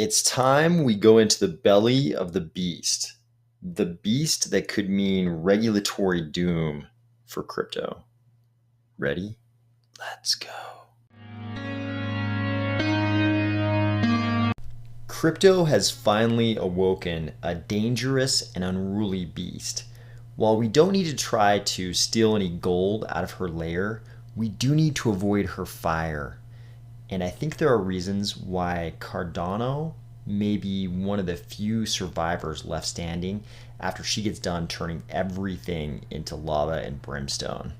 It's time we go into the belly of the beast. The beast that could mean regulatory doom for crypto. Ready? Let's go. Crypto has finally awoken a dangerous and unruly beast. While we don't need to try to steal any gold out of her lair, we do need to avoid her fire. And I think there are reasons why Cardano may be one of the few survivors left standing after she gets done turning everything into lava and brimstone.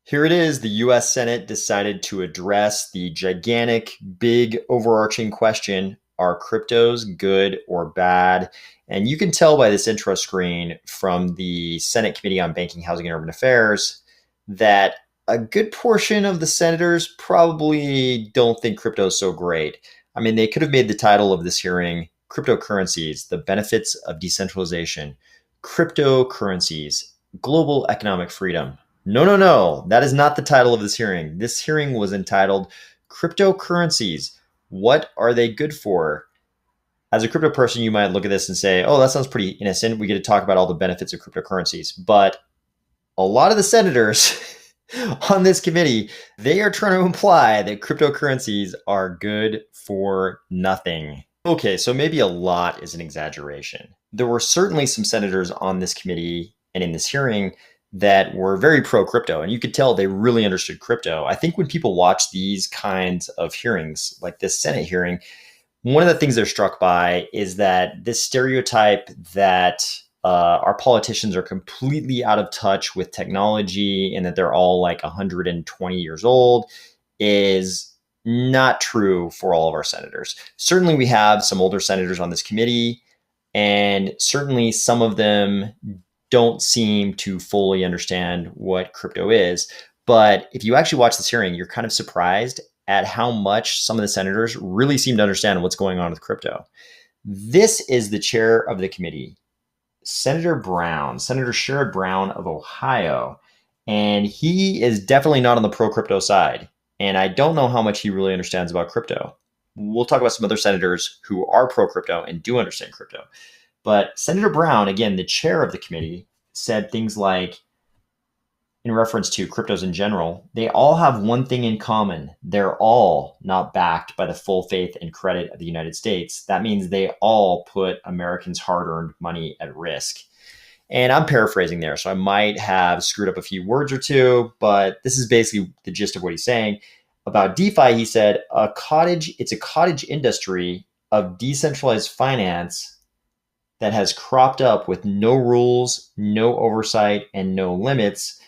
Here it is. The US Senate decided to address the gigantic, big, overarching question, are cryptos good or bad? And you can tell by this intro screen from the Senate Committee on Banking, Housing, and Urban Affairs that a good portion of the senators probably don't think crypto is so great. I mean, they could have made the title of this hearing Cryptocurrencies, the Benefits of Decentralization, Cryptocurrencies, Global Economic Freedom. No. That is not the title of this hearing. This hearing was entitled Cryptocurrencies. What are they good for? As a crypto person, you might look at this and say, oh, that sounds pretty innocent. We get to talk about all the benefits of cryptocurrencies. But a lot of the senators on this committee, they are trying to imply that cryptocurrencies are good for nothing. Okay, so maybe a lot is an exaggeration. There were certainly some senators on this committee and in this hearing that were very pro-crypto, and you could tell they really understood crypto. I think when people watch these kinds of hearings, like this Senate hearing, one of the things they're struck by is that this stereotype that our politicians are completely out of touch with technology and that they're all like 120 years old is not true for all of our senators. Certainly we have some older senators on this committee, and certainly some of them don't seem to fully understand what crypto is. But if you actually watch this hearing, you're kind of surprised at how much some of the senators really seem to understand what's going on with crypto. This is the chair of the committee, Senator Sherrod Brown of Ohio. And he is definitely not on the pro-crypto side. And I don't know how much he really understands about crypto. We'll talk about some other senators who are pro-crypto and do understand crypto. But Senator Brown, again, the chair of the committee, said things like, in reference to cryptos in general, they all have one thing in common. They're all not backed by the full faith and credit of the United States. That means they all put Americans' hard-earned money at risk. And I'm paraphrasing there, so I might have screwed up a few words or two, but this is basically the gist of what he's saying. About DeFi, he said, it's a cottage industry of decentralized finance that has cropped up with no rules, no oversight, and no limits.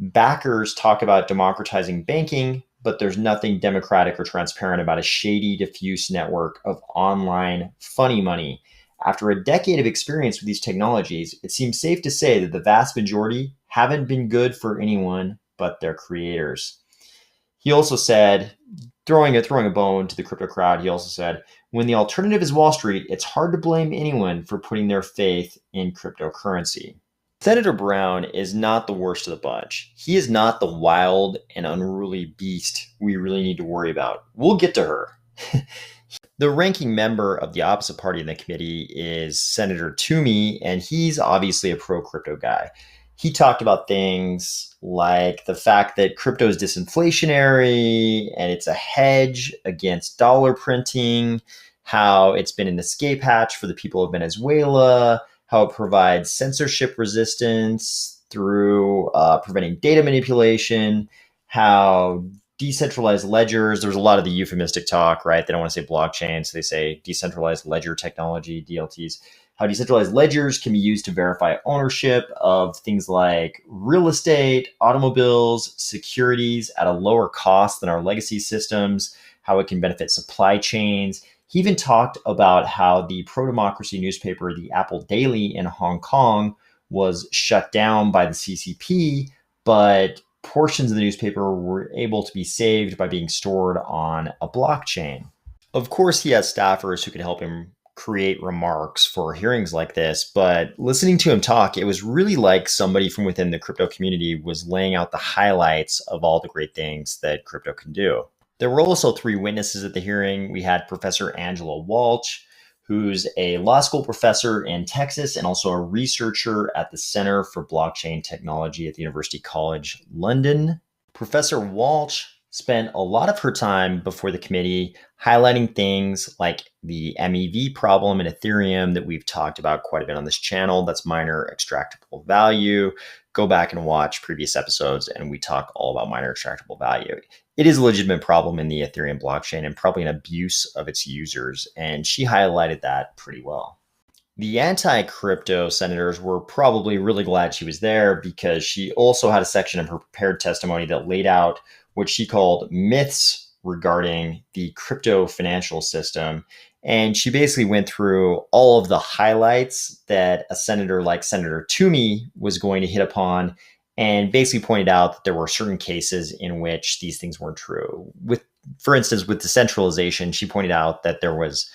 Backers talk about democratizing banking, but there's nothing democratic or transparent about a shady, diffuse network of online funny money. After a decade of experience with these technologies, it seems safe to say that the vast majority haven't been good for anyone but their creators. He also said, throwing a bone to the crypto crowd, he also said, when the alternative is Wall Street, it's hard to blame anyone for putting their faith in cryptocurrency. Senator Brown is not the worst of the bunch. He is not the wild and unruly beast we really need to worry about. We'll get to her. The ranking member of the opposite party in the committee is Senator Toomey, and he's obviously a pro-crypto guy. He talked about things like the fact that crypto is disinflationary and it's a hedge against dollar printing, how it's been an escape hatch for the people of Venezuela, how it provides censorship resistance through preventing data manipulation, how decentralized ledgers, there's a lot of the euphemistic talk, right? They don't want to say blockchain, so they say decentralized ledger technology, DLTs. How decentralized ledgers can be used to verify ownership of things like real estate, automobiles, securities at a lower cost than our legacy systems, how it can benefit supply chains. He even talked about how the pro-democracy newspaper, the Apple Daily in Hong Kong, was shut down by the CCP, but portions of the newspaper were able to be saved by being stored on a blockchain. Of course, he has staffers who can help him create remarks for hearings like this, but listening to him talk, it was really like somebody from within the crypto community was laying out the highlights of all the great things that crypto can do. There were also 3 witnesses at the hearing. We had Professor Angela Walch, who's a law school professor in Texas and also a researcher at the Center for Blockchain Technology at the University College London. Professor Walch spent a lot of her time before the committee highlighting things like the MEV problem in Ethereum that we've talked about quite a bit on this channel. That's miner extractable value. Go back and watch previous episodes and we talk all about miner extractable value. It is a legitimate problem in the Ethereum blockchain and probably an abuse of its users. And she highlighted that pretty well. The anti-crypto senators were probably really glad she was there because she also had a section of her prepared testimony that laid out what she called myths regarding the crypto financial system. And she basically went through all of the highlights that a senator like Senator Toomey was going to hit upon and basically pointed out that there were certain cases in which these things weren't true. For instance, with decentralization, she pointed out that there was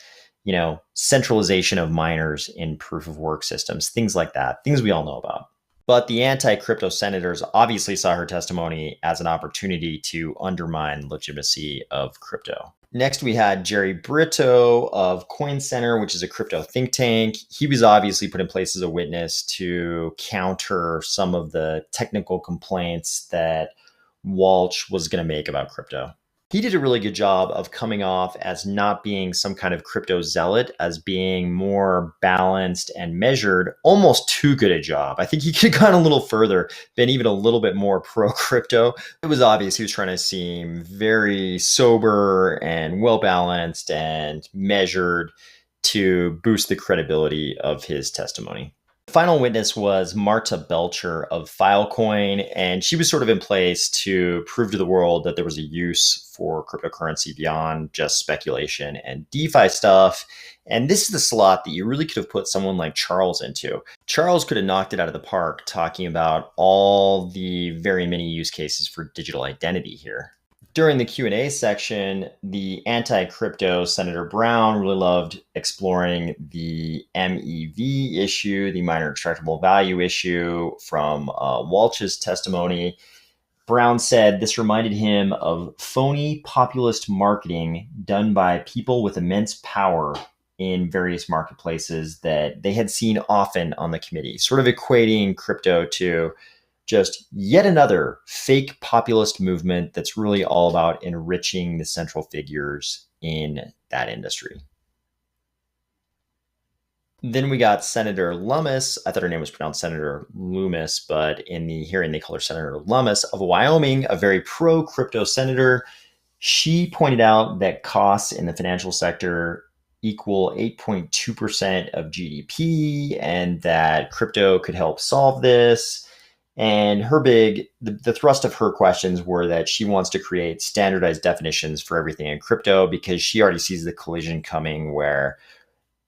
centralization of miners in proof of work systems, things like that, things we all know about. But the anti-crypto senators obviously saw her testimony as an opportunity to undermine legitimacy of crypto. Next, we had Jerry Brito of Coin Center, which is a crypto think tank. He was obviously put in place as a witness to counter some of the technical complaints that Walch was going to make about crypto. He did a really good job of coming off as not being some kind of crypto zealot, as being more balanced and measured, almost too good a job. I think he could have gone a little further, been even a little bit more pro-crypto. It was obvious he was trying to seem very sober and well-balanced and measured to boost the credibility of his testimony. The final witness was Marta Belcher of Filecoin, and she was sort of in place to prove to the world that there was a use for cryptocurrency beyond just speculation and DeFi stuff. And this is the slot that you really could have put someone like Charles into. Charles could have knocked it out of the park talking about all the very many use cases for digital identity here. During the Q&A section, the anti-crypto Senator Brown really loved exploring the MEV issue, the miner extractable value issue from Walch's testimony. Brown said this reminded him of phony populist marketing done by people with immense power in various marketplaces that they had seen often on the committee, sort of equating crypto to just yet another fake populist movement that's really all about enriching the central figures in that industry. Then we got Senator Lummis. I thought her name was pronounced Senator Lummis, but in the hearing they call her Senator Lummis of Wyoming, a very pro-crypto senator. She pointed out that costs in the financial sector equal 8.2% of GDP and that crypto could help solve this. And the thrust of her questions were that she wants to create standardized definitions for everything in crypto because she already sees the collision coming where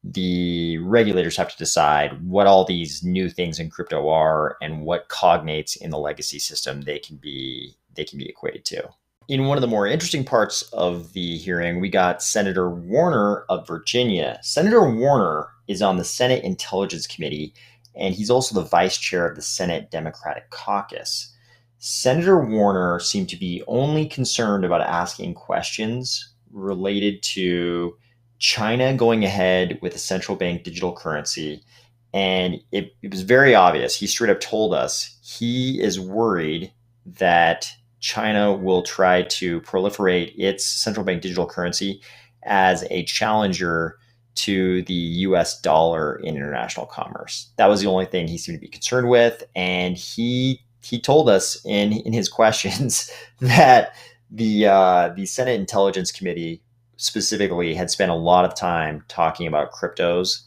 the regulators have to decide what all these new things in crypto are and what cognates in the legacy system they can be equated to. In one of the more interesting parts of the hearing, we got Senator Warner of Virginia. Senator Warner is on the Senate Intelligence Committee, and he's also the vice chair of the Senate Democratic Caucus. Senator Warner seemed to be only concerned about asking questions related to China going ahead with a central bank digital currency. And it was very obvious. He straight up told us he is worried that China will try to proliferate its central bank digital currency as a challenger to the US dollar in international commerce. That was the only thing he seemed to be concerned with. And he told us in his questions that the Senate Intelligence Committee specifically had spent a lot of time talking about cryptos,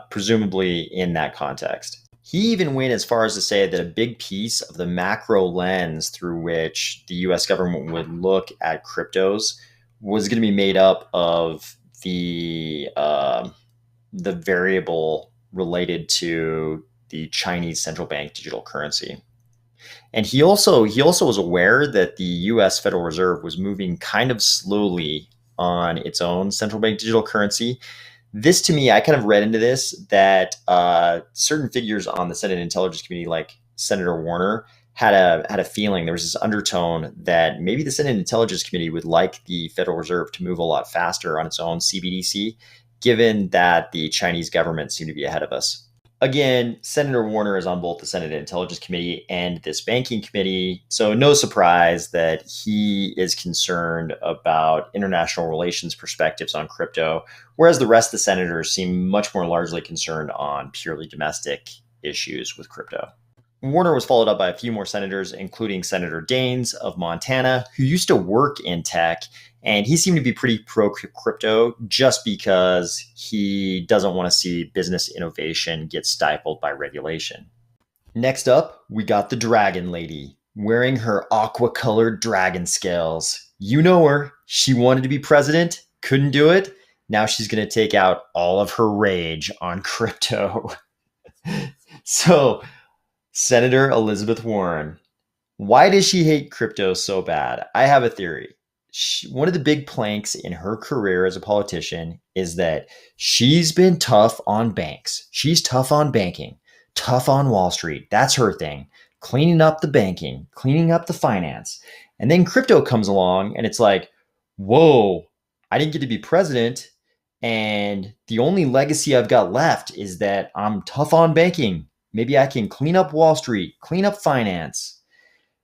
presumably in that context. He even went as far as to say that a big piece of the macro lens through which the US government would look at cryptos was going to be made up of the variable related to the Chinese central bank digital currency. And he also was aware that the US Federal Reserve was moving kind of slowly on its own central bank digital currency. This, to me, I kind of read into this that certain figures on the Senate Intelligence Committee, like Senator Warner, had a feeling, there was this undertone that maybe the Senate Intelligence Committee would like the Federal Reserve to move a lot faster on its own CBDC. given that the Chinese government seemed to be ahead of us. Again, Senator Warner is on both the Senate Intelligence Committee and this banking committee, so no surprise that he is concerned about international relations perspectives on crypto, whereas the rest of the senators seem much more largely concerned on purely domestic issues with crypto. Warner was followed up by a few more senators, including Senator Daines of Montana, who used to work in tech, and he seemed to be pretty pro crypto just because he doesn't want to see business innovation get stifled by regulation. Next up, we got the Dragon Lady, wearing her aqua-colored dragon scales. You know her. She wanted to be president, couldn't do it. Now she's going to take out all of her rage on crypto. So, Senator Elizabeth Warren, why does she hate crypto so bad? I have a theory. One of the big planks in her career as a politician is that she's been tough on banks. She's tough on banking, tough on Wall Street. That's her thing. Cleaning up the banking, cleaning up the finance. And then crypto comes along and it's like, whoa, I didn't get to be president. And the only legacy I've got left is that I'm tough on banking. Maybe I can clean up Wall Street, clean up finance.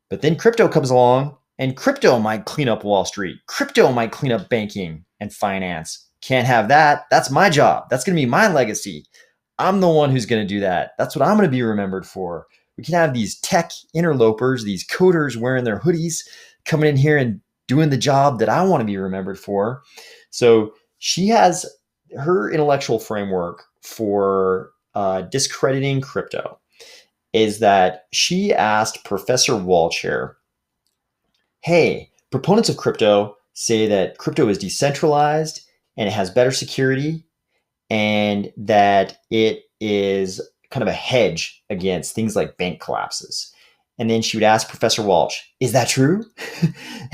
But then crypto comes along and crypto might clean up Wall Street. Crypto might clean up banking and finance. Can't have that. That's my job. That's going to be my legacy. I'm the one who's going to do that. That's what I'm going to be remembered for. We can have these tech interlopers, these coders wearing their hoodies, coming in here and doing the job that I want to be remembered for. So she has her intellectual framework for discrediting crypto is that she asked Professor Walch here, hey, proponents of crypto say that crypto is decentralized and it has better security and that it is kind of a hedge against things like bank collapses. And then she would ask Professor Walch, is that true?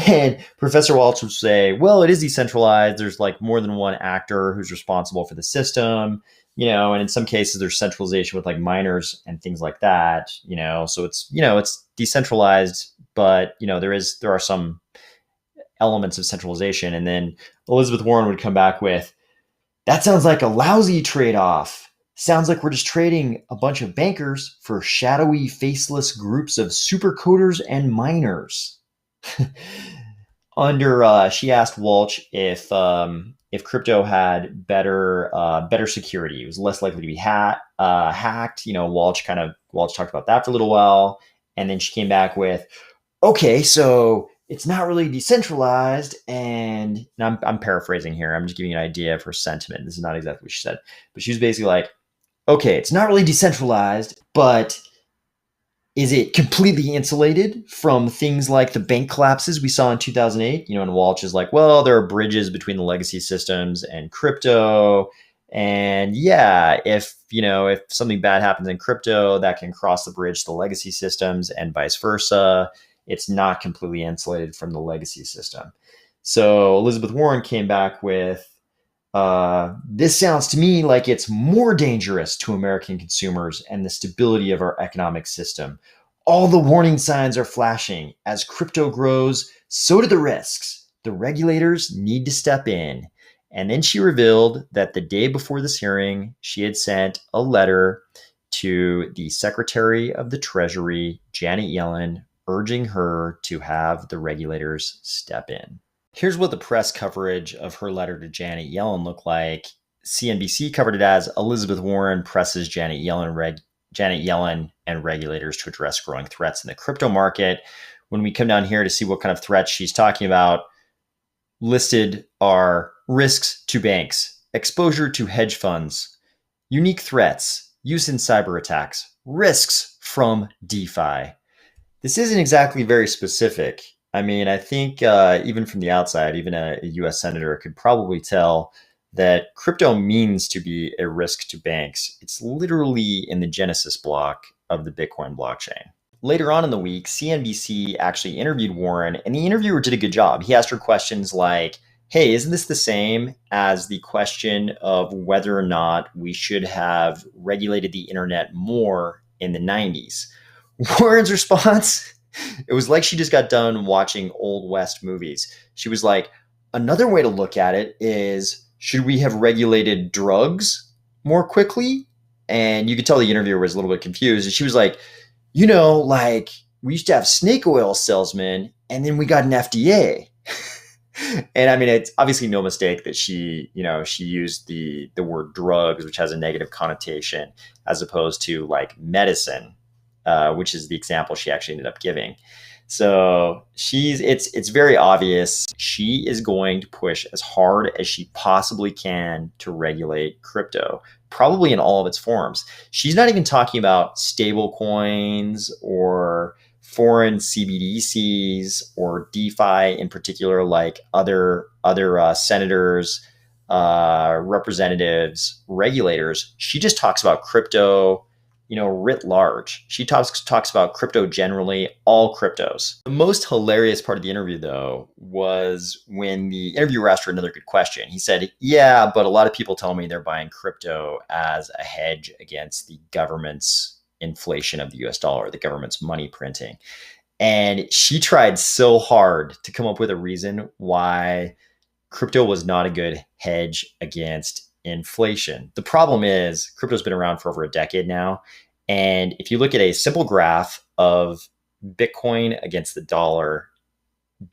And Professor Walch would say, well, it is decentralized. There's like more than one actor who's responsible for the system, and in some cases there's centralization with like miners and things like that, so it's decentralized, but there are some elements of centralization. And then Elizabeth Warren would come back with, that sounds like a lousy trade-off. Sounds like we're just trading a bunch of bankers for shadowy, faceless groups of super coders and miners. She asked Walch if crypto had better security, it was less likely to be hacked. Walch talked about that for a little while, and then she came back with, okay, so it's not really decentralized, and I'm paraphrasing here. I'm just giving you an idea of her sentiment. This is not exactly what she said, but she was basically like, okay, it's not really decentralized, but is it completely insulated from things like the bank collapses we saw in 2008? And Walch is like, well, there are bridges between the legacy systems and crypto. And yeah, if something bad happens in crypto, that can cross the bridge to the legacy systems and vice versa. It's not completely insulated from the legacy system. So Elizabeth Warren came back with, this sounds to me like it's more dangerous to American consumers and the stability of our economic system. All the warning signs are flashing. As crypto grows, so do the risks. The regulators need to step in. And then she revealed that the day before this hearing, she had sent a letter to the Secretary of the Treasury, Janet Yellen, urging her to have the regulators step in. Here's what the press coverage of her letter to Janet Yellen looked like. CNBC covered it as Elizabeth Warren presses Janet Yellen and regulators to address growing threats in the crypto market. When we come down here to see what kind of threats she's talking about, listed are risks to banks, exposure to hedge funds, unique threats, use in cyber attacks, risks from DeFi. This isn't exactly very specific. I mean, I think even from the outside, even a US senator could probably tell that crypto means to be a risk to banks. It's literally in the genesis block of the Bitcoin blockchain. Later on in the week, CNBC actually interviewed Warren, and the interviewer did a good job. He asked her questions like, hey, isn't this the same as the question of whether or not we should have regulated the internet more in the 90s? Warren's response, it was like she just got done watching Old West movies. She was like, another way to look at it is should we have regulated drugs more quickly? And you could tell the interviewer was a little bit confused. And she was like, like we used to have snake oil salesmen and then we got an FDA. And I mean, it's obviously no mistake that she used the word drugs, which has a negative connotation, as opposed to like medicine, which is the example she actually ended up giving. So it's very obvious she is going to push as hard as she possibly can to regulate crypto, probably in all of its forms. She's not even talking about stable coins or foreign CBDCs or DeFi in particular, like other senators, representatives, regulators. She just talks about crypto, writ large. She talks about crypto generally, all cryptos. The most hilarious part of the interview, though, was when the interviewer asked her another good question. He said, "Yeah, but a lot of people tell me they're buying crypto as a hedge against the government's inflation of the US dollar, the government's money printing." And she tried so hard to come up with a reason why crypto was not a good hedge against inflation. The problem is crypto's been around for over a decade now. And if you look at a simple graph of Bitcoin against the dollar,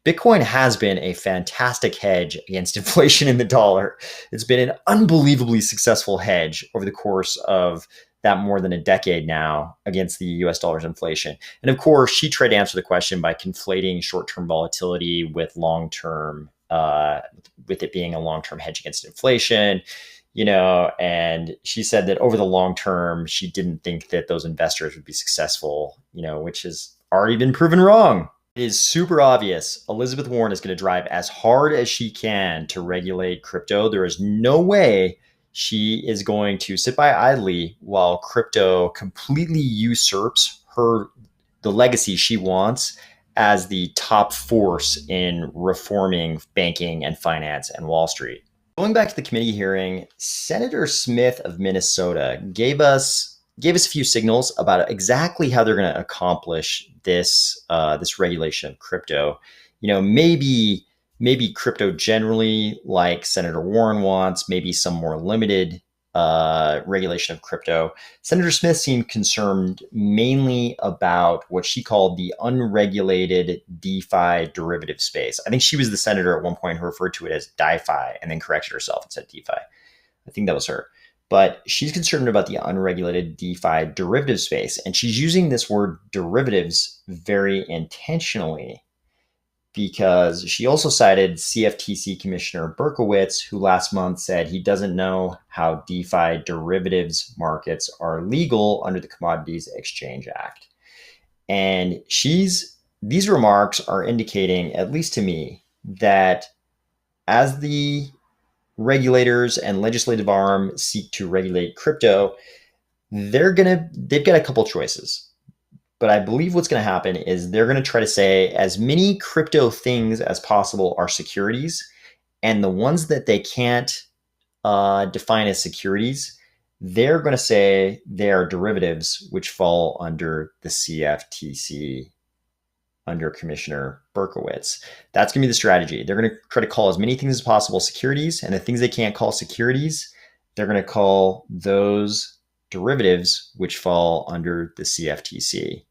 Bitcoin has been a fantastic hedge against inflation in the dollar. It's been an unbelievably successful hedge over the course of that more than a decade now against the US dollar's inflation. And of course, she tried to answer the question by conflating short-term volatility with long-term, with it being a long-term hedge against inflation, and she said that over the long term, she didn't think that those investors would be successful, which has already been proven wrong. It is super obvious Elizabeth Warren is going to drive as hard as she can to regulate crypto. There is no way she is going to sit by idly while crypto completely usurps the legacy she wants as the top force in reforming banking and finance and Wall Street. Going back to the committee hearing, Senator Smith of Minnesota gave us a few signals about exactly how they're going to accomplish this regulation of crypto. Maybe crypto generally, like Senator Warren wants, maybe some more limited regulation of crypto. Senator Smith seemed concerned mainly about what she called the unregulated DeFi derivative space. I think she was the senator at one point who referred to it as DeFi and then corrected herself and said DeFi. I think that was her. But she's concerned about the unregulated DeFi derivative space. And she's using this word derivatives very intentionally, because she also cited CFTC Commissioner Berkowitz, who last month said he doesn't know how DeFi derivatives markets are legal under the Commodities Exchange Act. And these remarks are indicating, at least to me, that as the regulators and legislative arm seek to regulate crypto, they've got a couple choices. But I believe what's going to happen is they're going to try to say as many crypto things as possible are securities, and the ones that they can't define as securities, they're going to say they are derivatives, which fall under the CFTC under Commissioner Berkowitz. That's going to be the strategy. They're going to try to call as many things as possible securities, and the things they can't call securities, they're going to call those derivatives, which fall under the CFTC.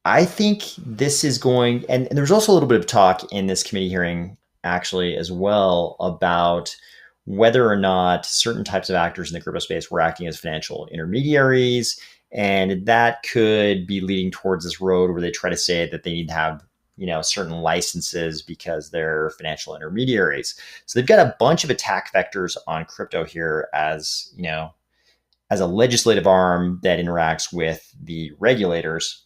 I think this is going, and there was also a little bit of talk in this committee hearing actually as well about whether or not certain types of actors in the crypto space were acting as financial intermediaries. And that could be leading towards this road where they try to say that they need to have, certain licenses because they're financial intermediaries. So they've got a bunch of attack vectors on crypto here as a legislative arm that interacts with the regulators.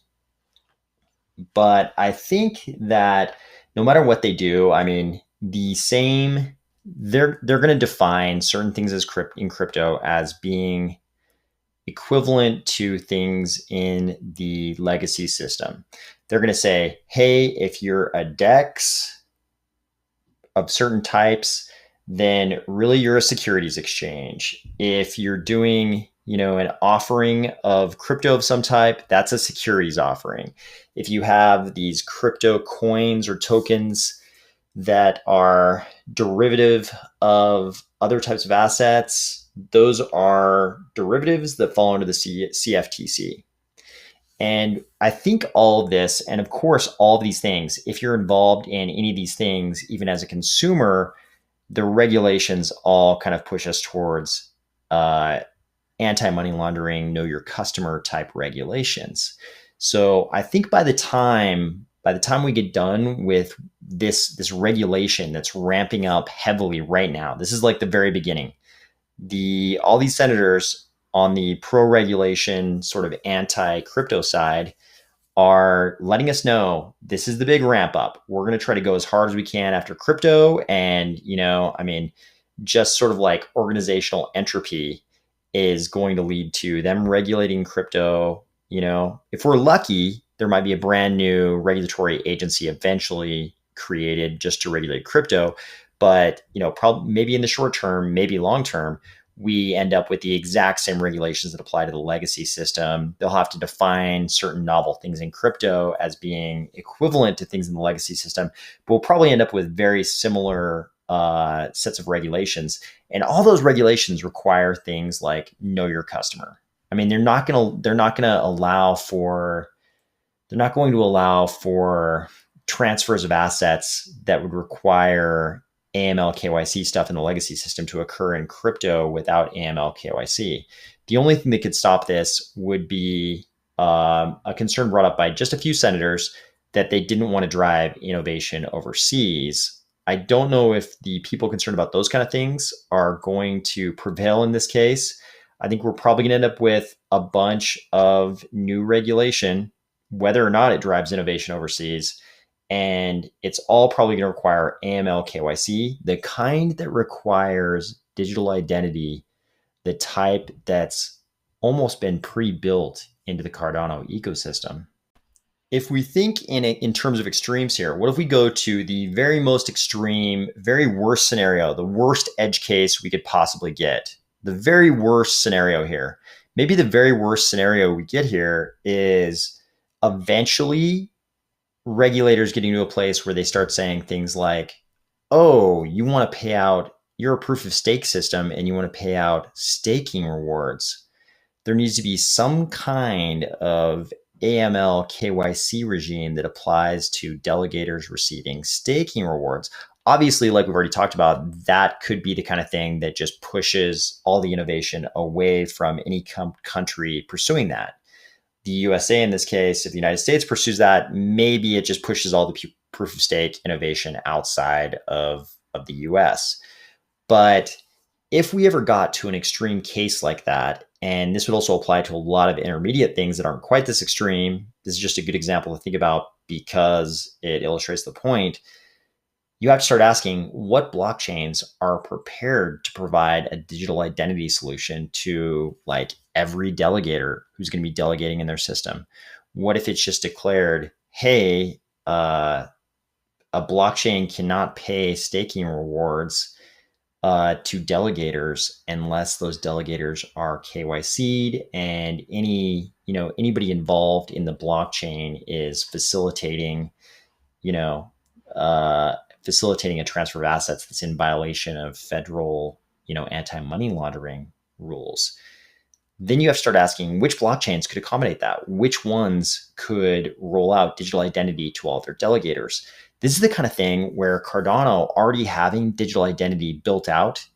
But I think that no matter what they do, I mean, they're going to define certain things in crypto as being equivalent to things in the legacy system. They're going to say, hey, if you're a DEX of certain types, then really you're a securities exchange. If you're doing, an offering of crypto of some type, that's a securities offering. If you have these crypto coins or tokens that are derivative of other types of assets, those are derivatives that fall under the CFTC. And I think all of this, and of course, all of these things, if you're involved in any of these things, even as a consumer, the regulations all kind of push us towards anti-money laundering, know your customer type regulations. So I think by the time we get done with this regulation that's ramping up heavily right now, this is like the very beginning. All these senators on the pro-regulation sort of anti-crypto side are letting us know this is the big ramp up. We're going to try to go as hard as we can after crypto. And, just sort of like organizational entropy is going to lead to them regulating crypto. If we're lucky, there might be a brand new regulatory agency eventually created just to regulate crypto. But, probably maybe in the short term, maybe long term, we end up with the exact same regulations that apply to the legacy system. They'll have to define certain novel things in crypto as being equivalent to things in the legacy system, but we'll probably end up with very similar sets of regulations. And all those regulations require things like know your customer. I mean, they're not going to allow for transfers of assets that would require AML KYC stuff in the legacy system to occur in crypto without AML KYC. The only thing that could stop this would be a concern brought up by just a few senators that they didn't want to drive innovation overseas. I don't know if the people concerned about those kind of things are going to prevail in this case. I think we're probably going to end up with a bunch of new regulation, whether or not it drives innovation overseas. And it's all probably going to require AML KYC, the kind that requires digital identity, the type that's almost been pre-built into the Cardano ecosystem. If we think in terms of extremes here, what if we go to the very most extreme, very worst scenario, the worst edge case we could possibly get? The very worst scenario here, maybe the very worst scenario we get here is eventually regulators getting to a place where they start saying things like, oh, you want to pay out, you're a proof of stake system and you want to pay out staking rewards. There needs to be some kind of AML KYC regime that applies to delegators receiving staking rewards. Obviously, like we've already talked about, that could be the kind of thing that just pushes all the innovation away from any country pursuing that. The USA in this case, if the United States pursues that, maybe it just pushes all the proof of stake innovation outside of the US. But if we ever got to an extreme case like that, and this would also apply to a lot of intermediate things that aren't quite this extreme, this is just a good example to think about because it illustrates the point. You have to start asking what blockchains are prepared to provide a digital identity solution to like every delegator who's going to be delegating in their system. What if it's just declared, hey, a blockchain cannot pay staking rewards to delegators unless those delegators are KYC'd and anybody involved in the blockchain is facilitating a transfer of assets that's in violation of federal, anti-money laundering rules. Then you have to start asking which blockchains could accommodate that? Which ones could roll out digital identity to all their delegators? This is the kind of thing where Cardano already having digital identity built out,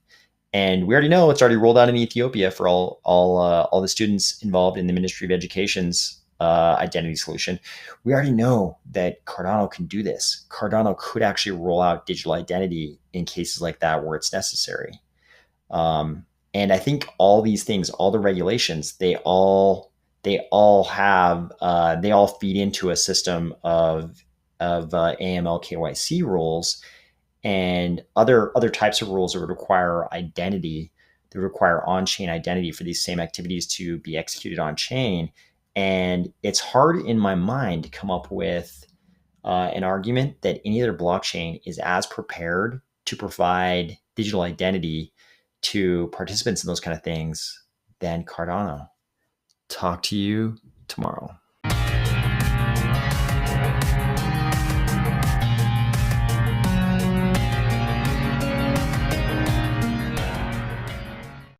and we already know it's already rolled out in Ethiopia for all the students involved in the Ministry of Education's identity solution. We already know that Cardano can do this. Cardano could actually roll out digital identity in cases like that where it's necessary. And I think all these things, all the regulations, they all feed into a system of AML KYC rules and other types of rules that would require identity, that require on-chain identity for these same activities to be executed on-chain. And it's hard in my mind to come up with an argument that any other blockchain is as prepared to provide digital identity to participants in those kind of things than Cardano. Talk to you tomorrow.